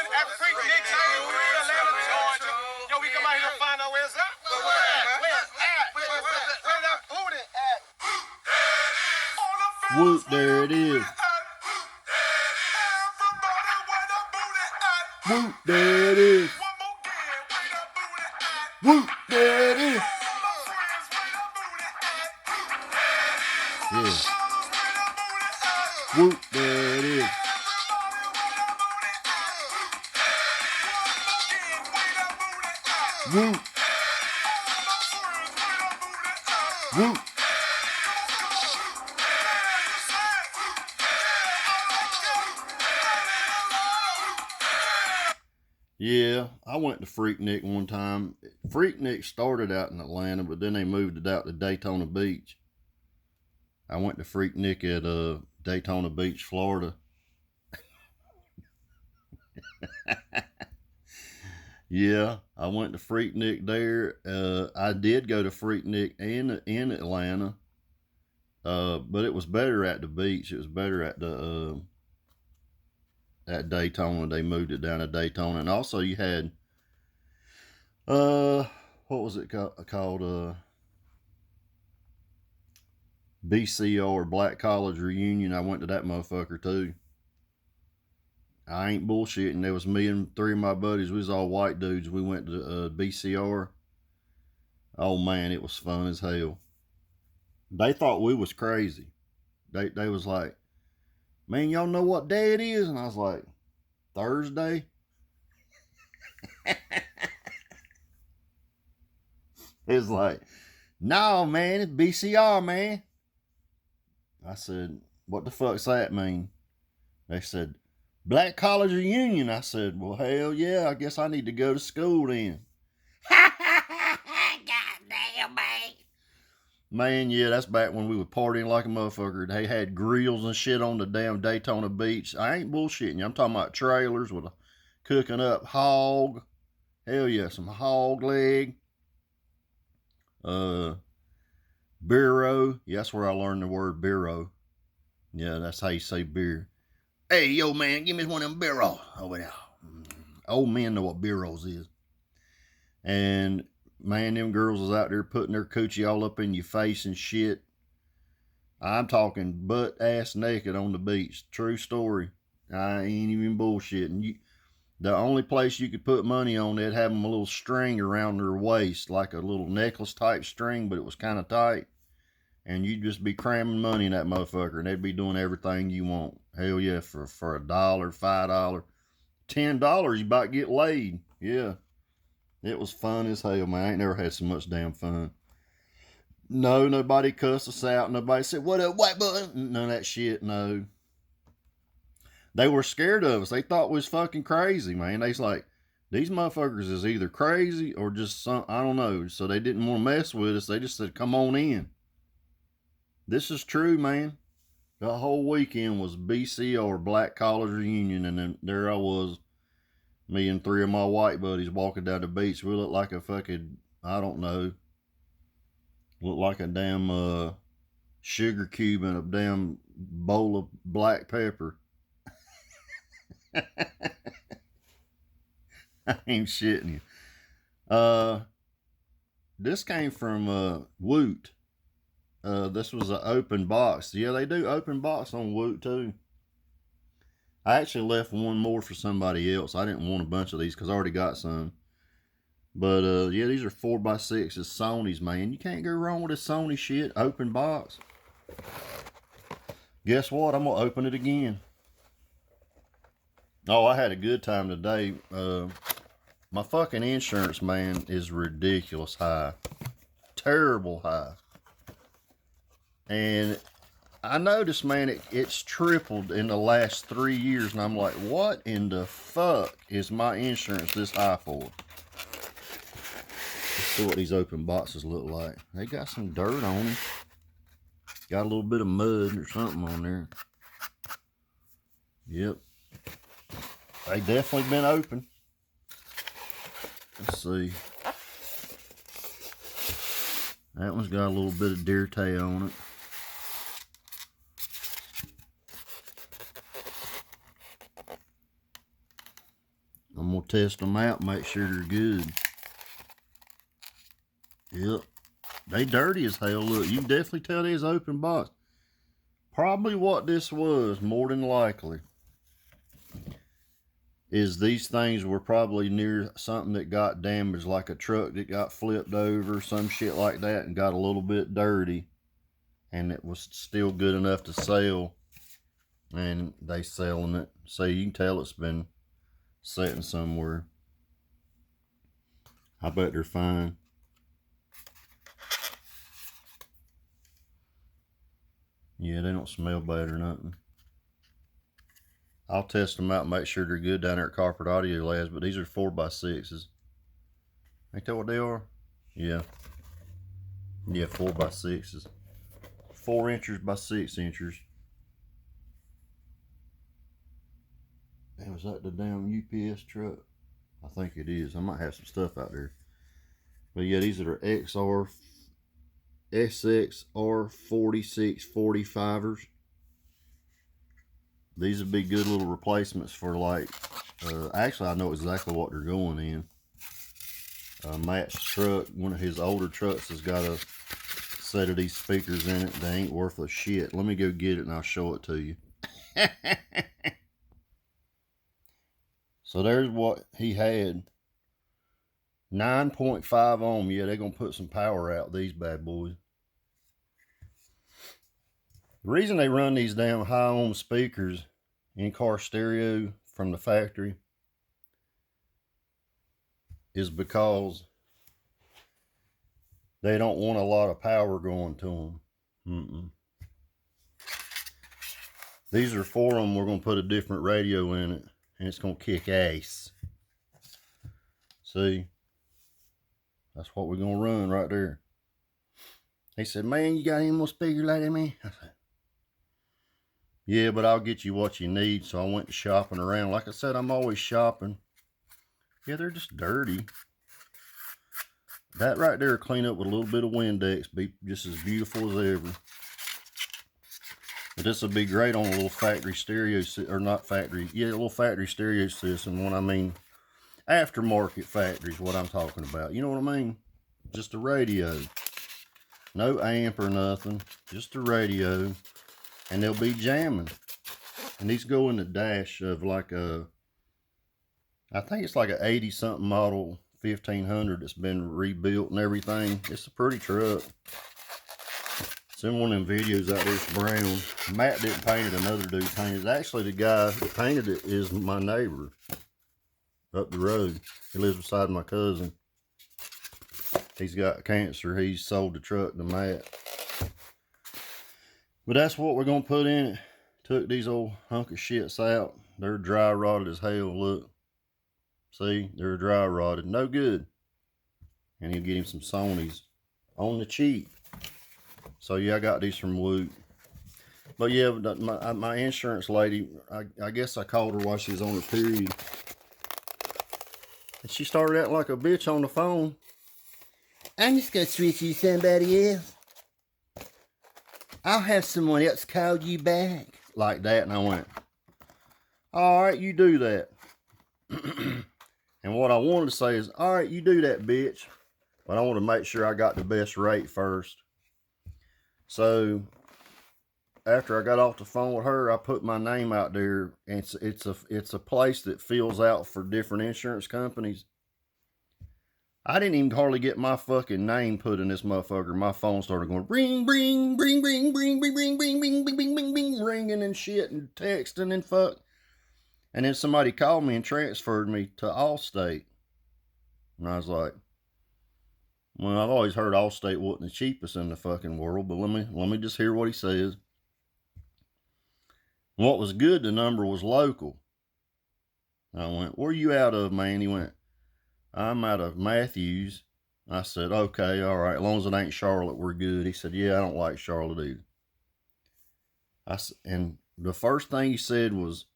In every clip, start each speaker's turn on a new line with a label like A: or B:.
A: At Freaknik, Atlanta, Georgia. Yo, we come out here to find out where's at. Where's at? Where that booty at?
B: Woot, there it is. Woot, there it is. Woot, there it is. Yeah. Woot, there it is. Woot. Woot. Yeah, I went to Freaknik one time. Freaknik started out in Atlanta, but then they moved it out to Daytona Beach. I went to Freaknik at Daytona Beach, Florida. Yeah, I went to Freaknik there. I did go to Freaknik in Atlanta, but it was better at the beach. It was better at the at Daytona. They moved it down to Daytona, and also you had what was it called? BCR, Black College Reunion. I went to that motherfucker too. I ain't bullshitting. There was me and three of my buddies. We was all white dudes. We went to BCR. Oh man, it was fun as hell. They thought we was crazy. They was like, man, y'all know what day it is? And I was like, Thursday? It's like, no, man, it's BCR, man. I said, what the fuck's that mean? They said, Black College Reunion. I said, well, hell yeah, I guess I need to go to school then. Goddamn, man. Man, yeah, that's back when we were partying like a motherfucker. They had grills and shit on the damn Daytona Beach. I ain't bullshitting you. I'm talking about trailers with a cooking up hog. Hell yeah, some hog leg. Bureau. Yeah, that's where I learned the word bureau. Yeah, that's how you say beer. Hey, yo, man, give me one of them bureaus over there. Old men know what bureaus is. And, man, them girls was out there putting their coochie all up in your face and shit. I'm talking butt-ass naked on the beach. True story. I ain't even bullshitting. The only place you could put money on, they'd have them a little string around their waist, like a little necklace-type string, but it was kind of tight. And you'd just be cramming money in that motherfucker, and they'd be doing everything you want. Hell yeah, for $1, $5, $10, you about get laid. Yeah. It was fun as hell, man. I ain't never had so much damn fun. No, nobody cussed us out. Nobody said, what up, white boy? None of that shit, no. They were scared of us. They thought we was fucking crazy, man. They's like, these motherfuckers is either crazy or just some, I don't know. So they didn't want to mess with us. They just said, come on in. This is true, man. The whole weekend was BCR, Black College Reunion, and then there I was, me and three of my white buddies walking down the beach. We looked like a fucking, I don't know, looked like a damn sugar cube in a damn bowl of black pepper. I ain't shitting you. This came from Woot. This was an open box. Yeah, they do open box on Woot too. I actually left one more for somebody else. I didn't want a bunch of these because I already got some. But yeah, these are 4x6s. Sony's, man. You can't go wrong with this Sony shit. Open box. Guess what? I'm going to open it again. Oh, I had a good time today. My fucking insurance, man, is ridiculous high. Terrible high. And I noticed, man, it's tripled in the last 3 years. And I'm like, what in the fuck is my insurance this high for? Let's see what these open boxes look like. They got some dirt on them. Got a little bit of mud or something on there. Yep. They definitely been open. Let's see. That one's got a little bit of deer tail on it. I'm going to test them out, make sure they're good. Yep. They dirty as hell. Look, you can definitely tell these open box. Probably what this was, more than likely, is these things were probably near something that got damaged, like a truck that got flipped over, some shit like that, and got a little bit dirty. And it was still good enough to sell. And they selling it. So you can tell it's been sitting somewhere. I bet they're fine. Yeah, they don't smell bad or nothing. I'll test them out and make sure they're good down there at Carpet Audio Labs, but these are 4x6s. Ain't that what they are? Yeah. Yeah, 4x6s. 4 inches by 6 inches. Damn, is that the damn UPS truck? I think it is. I might have some stuff out there. But yeah, these are SXR 4645ers. These would be good little replacements for, like, actually I know exactly what they're going in. Matt's truck, one of his older trucks, has got a set of these speakers in it. They ain't worth a shit. Let me go get it and I'll show it to you. So there's what he had. 9.5 ohm. Yeah, they're going to put some power out, these bad boys. The reason they run these damn high ohm speakers in car stereo from the factory is because they don't want a lot of power going to them. These are for them. We're going to put a different radio in it, and it's going to kick ass. See? That's what we're going to run right there. He said, man, you got any more speakers like that, man? I said, yeah, but I'll get you what you need. So I went shopping around. Like I said, I'm always shopping. Yeah, they're just dirty. That right there, clean up with a little bit of Windex. Be just as beautiful as ever. But this would be great on a little factory stereo, or not factory. Yeah, a little factory stereo system. When I mean aftermarket factory is what I'm talking about. You know what I mean? Just a radio. No amp or nothing. Just a radio. And they'll be jamming. And these go in the dash of like a, I think it's like a 80 something model 1500 that's been rebuilt and everything. It's a pretty truck. It's in one of them videos out there. It's brown. Matt didn't paint it, another dude painted it. Actually, the guy that painted it is my neighbor up the road. He lives beside my cousin. He's got cancer. He's sold the truck to Matt. But that's what we're going to put in it. Took these old hunk of shits out. They're dry rotted as hell. Look. See? They're dry rotted. No good. And he'll get him some Sonys on the cheap. So yeah, I got these from Woot. But yeah, my insurance lady, I guess I called her while she was on her period. And she started acting like a bitch on the phone. I'm just going to switch you to somebody else. I'll have someone else call you back. Like that. And I went, all right, you do that. And what I wanted to say is, all right, you do that, bitch. But I want to make sure I got the best rate first. So after I got off the phone with her, I put my name out there. And it's a place that fills out for different insurance companies. I didn't even hardly get my fucking name put in this motherfucker. My phone started going ring, ring, ring, ring, ring, ring, ring, ring, ring, ring, ring, ring, ring, ringing and shit and texting and fuck. And then somebody called me and transferred me to Allstate. And I was like, well, I've always heard Allstate wasn't the cheapest in the fucking world, but let me just hear what he says. And what was good, the number was local. And I went, where are you out of, man? He went, I'm out of Matthews. I said, okay, all right. As long as it ain't Charlotte, we're good. He said, yeah, I don't like Charlotte either. And the first thing he said was,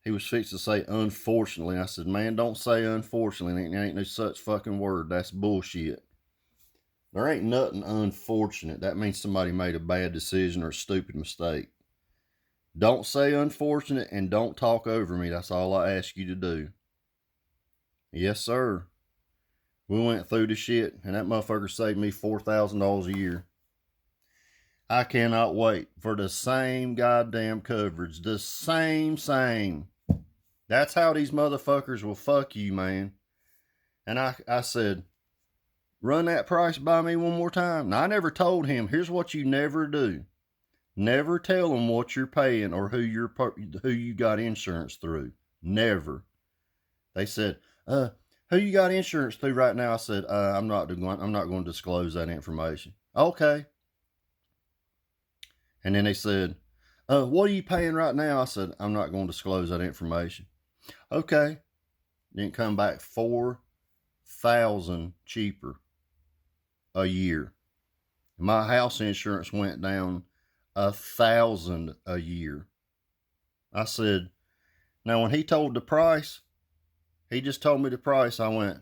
B: he was fixing to say, unfortunately. I said, man, don't say unfortunately. There ain't no such fucking word. That's bullshit. There ain't nothing unfortunate. That means somebody made a bad decision or a stupid mistake. Don't say unfortunate and don't talk over me. That's all I ask you to do. Yes, sir. We went through the shit, and that motherfucker saved me $4,000 a year. I cannot wait for the same goddamn coverage. The same. That's how these motherfuckers will fuck you, man. And I said, run that price by me one more time. Now, I never told him, here's what you never do. Never tell them what you're paying or who you got insurance through. Never. They said, who you got insurance through right now? I said, I'm not going to disclose that information. Okay. And then they said, what are you paying right now? I said, I'm not going to disclose that information. Okay. Then come back $4,000 cheaper a year. My house insurance went down $1,000 a year. I said, now when he told the price, he just told me the price. I went,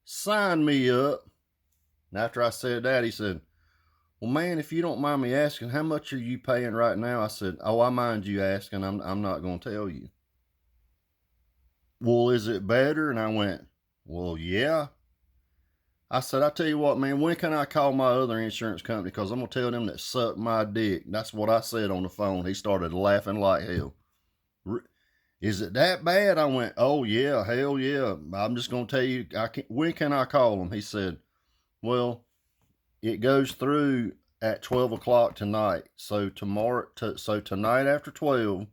B: sign me up. And after I said that, he said, well, man, if you don't mind me asking, how much are you paying right now? I said, oh, I mind you asking. I'm not going to tell you. Well, is it better? And I went, well, yeah. I said, I tell you what, man, when can I call my other insurance company? Because I'm going to tell them that suck my dick. That's what I said on the phone. He started laughing like hell. Is it that bad? I went, oh, yeah, hell yeah. I'm just going to tell you, when can I call them? He said, well, it goes through at 12 o'clock tonight. So tonight after 12,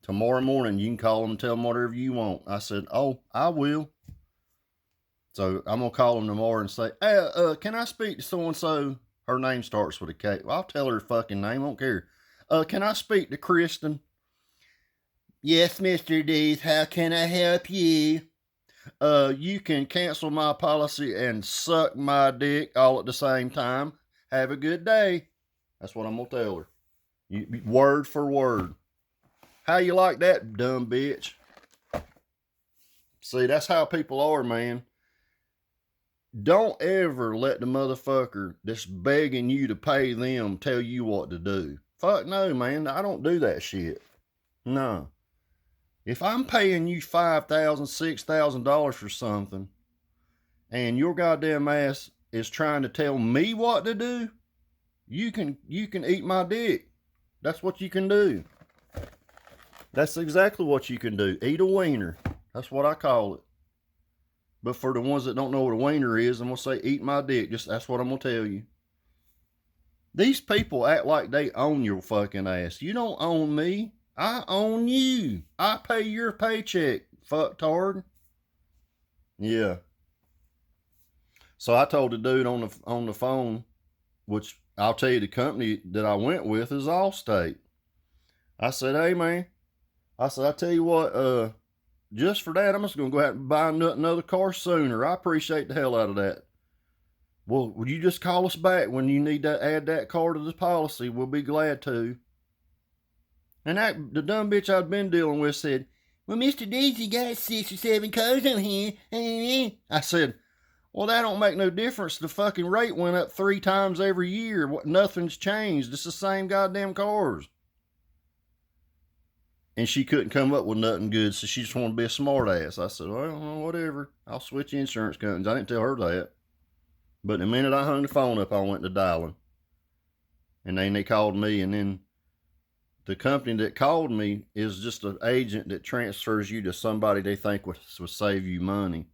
B: tomorrow morning, you can call them and tell them whatever you want. I said, oh, I will. So I'm going to call them tomorrow and say, hey, can I speak to so-and-so? Her name starts with a K. Well, I'll tell her fucking name. I don't care. Can I speak to Kristen? Yes, Mr. Dees. How can I help you? You can cancel my policy and suck my dick all at the same time. Have a good day. That's what I'm going to tell her. Word for word. How you like that, dumb bitch? See, that's how people are, man. Don't ever let the motherfucker that's begging you to pay them tell you what to do. Fuck no, man. I don't do that shit. No. If I'm paying you $5,000, $6,000 for something, and your goddamn ass is trying to tell me what to do, you can eat my dick. That's what you can do. That's exactly what you can do. Eat a wiener. That's what I call it. But for the ones that don't know what a wiener is, I'm going to say eat my dick. That's what I'm going to tell you. These people act like they own your fucking ass. You don't own me. I own you. I pay your paycheck, fucktard. Yeah. So I told the dude on the phone, which I'll tell you the company that I went with is Allstate. I said, hey man, I tell you what, just for that, I'm just going to go out and buy another car sooner. I appreciate the hell out of that. Well, would you just call us back when you need to add that car to the policy? We'll be glad to. And the dumb bitch I'd been dealing with said, well, Mr. Dees, you got 6 or 7 cars on here. I said, well, that don't make no difference. The fucking rate went up 3 times every year. Nothing's changed. It's the same goddamn cars. And she couldn't come up with nothing good, so she just wanted to be a smart ass. I said, well, whatever. I'll switch insurance companies. I didn't tell her that. But the minute I hung the phone up, I went to dialing. And then they called me, and then the company that called me is just an agent that transfers you to somebody they think will save you money.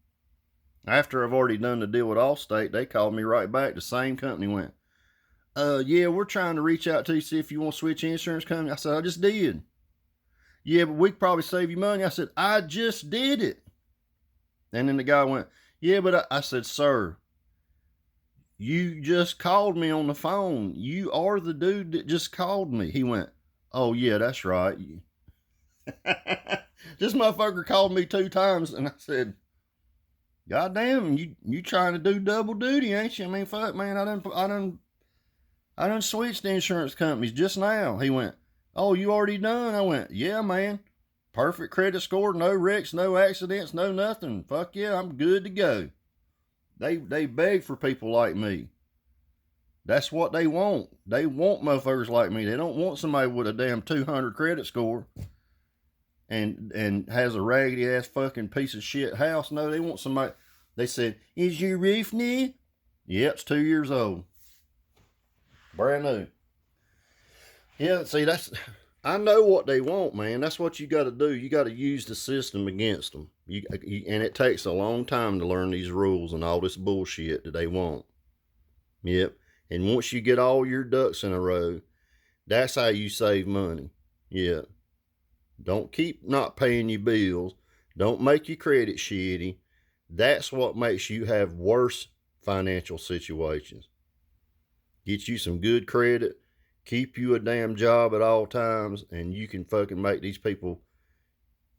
B: After I've already done the deal with Allstate, they called me right back. The same company went, yeah, we're trying to reach out to you, see if you want to switch insurance company. I said, I just did. Yeah, but we could probably save you money. I said, I just did it. And then the guy went, yeah, but I said, sir, you just called me on the phone. You are the dude that just called me. He went, oh, yeah, that's right. This motherfucker called me 2 times, and I said, God damn, you trying to do double duty, ain't you? I mean, fuck, man, I done switched insurance companies just now. He went, oh, you already done? I went, yeah, man. Perfect credit score, no wrecks, no accidents, no nothing. Fuck yeah, I'm good to go. They beg for people like me. That's what they want. They want motherfuckers like me. They don't want somebody with a damn 200 credit score and has a raggedy ass fucking piece of shit house. No, they want somebody. They said, "Is your roof new?" Yeah, it's 2 years old, brand new. Yeah, see, I know what they want, man. That's what you got to do. You got to use the system against them. And it takes a long time to learn these rules and all this bullshit that they want. Yep. And once you get all your ducks in a row, that's how you save money. Yeah. Don't keep not paying your bills. Don't make your credit shitty. That's what makes you have worse financial situations. Get you some good credit. Keep you a damn job at all times, and you can fucking make these people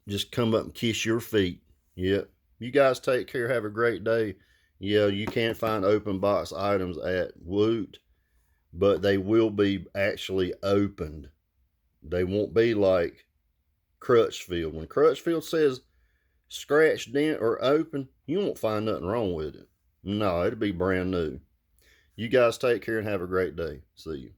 B: just come up and kiss your feet. Yep. You guys take care. Have a great day. Yeah, you can't find open box items at Woot, but they will be actually opened. They won't be like Crutchfield. When Crutchfield says scratch, dent, or open, you won't find nothing wrong with it. No, it'll be brand new. You guys take care and have a great day. See you.